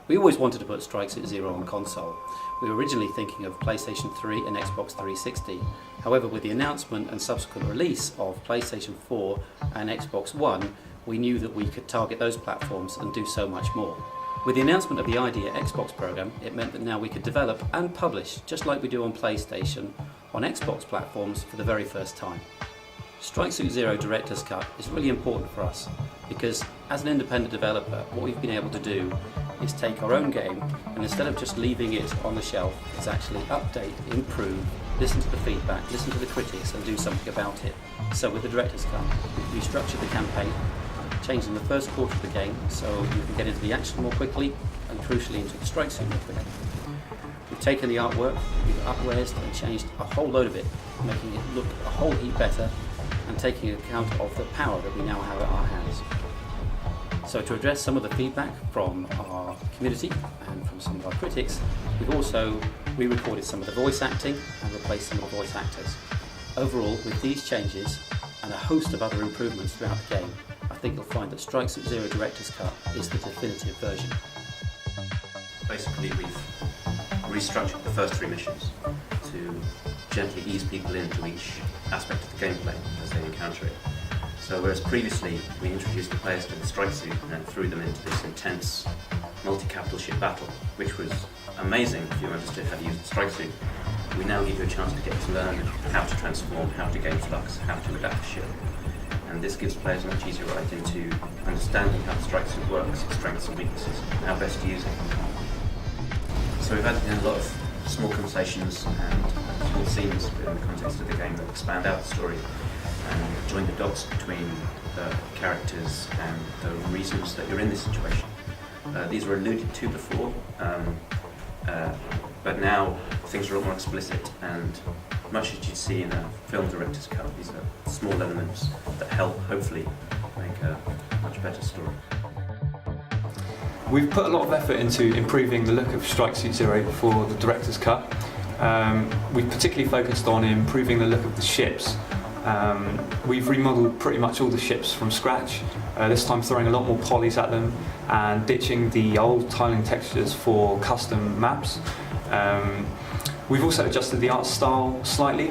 We always wanted to put Strike Suit Zero on console. We were originally thinking of PlayStation 3 and Xbox 360. However, with the announcement and subsequent release of PlayStation 4 and Xbox One, we knew that we could target those platforms and do so much more. With the announcement of the Idea Xbox program, it meant that now we could develop and publish, just like we do on PlayStation, on Xbox platforms for the very first time. Strike Suit Zero Director's Cut is really important for us because as an independent developer, what we've been able to do is take our own game and instead of just leaving it on the shelf, is actually update, improve, listen to the feedback, listen to the critics and do something about it. So with the Director's Cut, we've restructured the campaign, changing the first quarter of the game so you can get into the action more quickly and crucially into the strike suit more quickly. We've taken the artwork, we've up-resed and changed a whole load of it, making it look a whole heap better and taking account of the power that we now have at our hands. So to address some of the feedback from our community and from some of our critics, we've also re-recorded some of the voice acting and replaced some of the voice actors. Overall, with these changes and a host of other improvements throughout the game, I think you'll find that Strike Suit Zero Director's Cut is the definitive version. Basically, we've restructured the first 3 missions to gently ease people into each aspect of the gameplay as they encounter it. So whereas previously we introduced the players to the strike suit and threw them into this intense multi-capital ship battle, which was amazing if you understood how to use the strike suit, we now give you a chance to get to learn how to transform, how to gain flux, how to adapt the ship. And this gives players a much easier right into understanding how the strike suit works, its strengths and weaknesses, and how best to use it. So we've added in a lot of small conversations and small scenes within the context of the game that expand out the story and join the dots between the characters and the reasons that you're in this situation. These were alluded to before, but now things are a lot more explicit and much as you'd see in a film director's cut, these are small elements that help hopefully make a much better story. We've put a lot of effort into improving the look of Strike Suit Zero for the director's cut. We've particularly focused on improving the look of the ships. We've remodeled pretty much all the ships from scratch, this time throwing a lot more polys at them and ditching the old tiling textures for custom maps. We've also adjusted the art style slightly.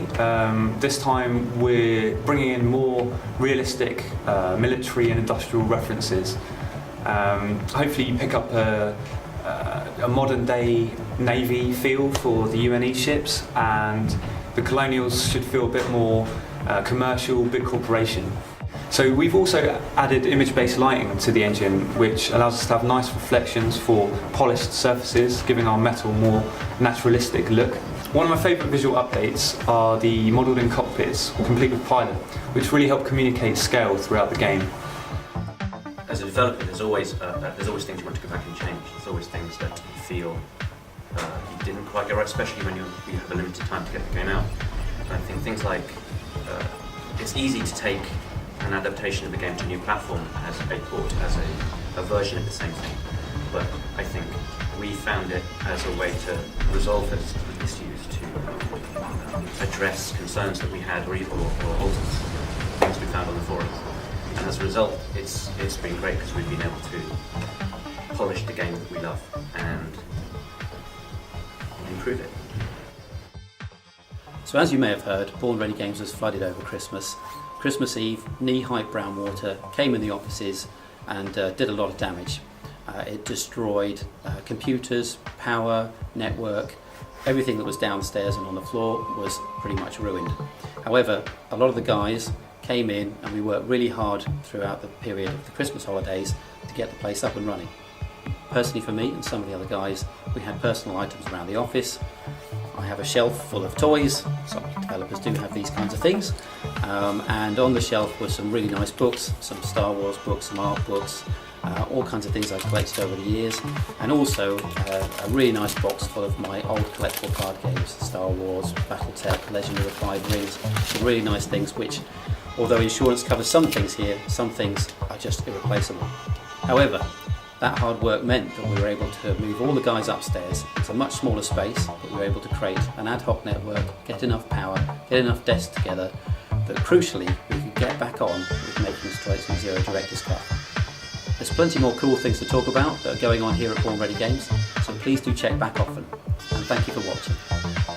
This time we're bringing in more realistic military and industrial references. Hopefully you pick up a modern day Navy feel for the UNE ships, and the Colonials should feel a bit more commercial, big corporation. So we've also added image-based lighting to the engine, which allows us to have nice reflections for polished surfaces, giving our metal a more naturalistic look. One of my favourite visual updates are the modelled-in cockpits, complete with pilot, which really help communicate scale throughout the game. As a developer, there's always things you want to go back and change. There's always things that you feel you didn't quite get right, especially when you have a limited time to get the game out. And I think things like it's easy to take an adaptation of the game to a new platform as a port, as a version of the same thing. But I think we found it as a way to resolve those issues, to address concerns that we had or alters things we found on the forums. And as a result, it's been great because we've been able to polish the game that we love and improve it. So as you may have heard, Born Ready Games was flooded over Christmas. Christmas Eve, knee-high brown water came in the offices and did a lot of damage. It destroyed computers, power, network, everything that was downstairs and on the floor was pretty much ruined. However, a lot of the guys came in and we worked really hard throughout the period of the Christmas holidays to get the place up and running. Personally for me and some of the other guys, we had personal items around the office. I have a shelf full of toys, some developers do have these kinds of things, and on the shelf were some really nice books, some Star Wars books, some art books, all kinds of things I've collected over the years, and also a really nice box full of my old collectible card games, Star Wars, Battletech, Legend of the Five Rings, some really nice things which, although insurance covers some things here, some things are just irreplaceable. However, that hard work meant that we were able to move all the guys upstairs. It's a much smaller space, but we were able to create an ad hoc network, get enough power, get enough desks together, that crucially we could get back on with making Strike Suit Zero Director's Cut. There's plenty more cool things to talk about that are going on here at Born Ready Games, so please do check back often. And thank you for watching.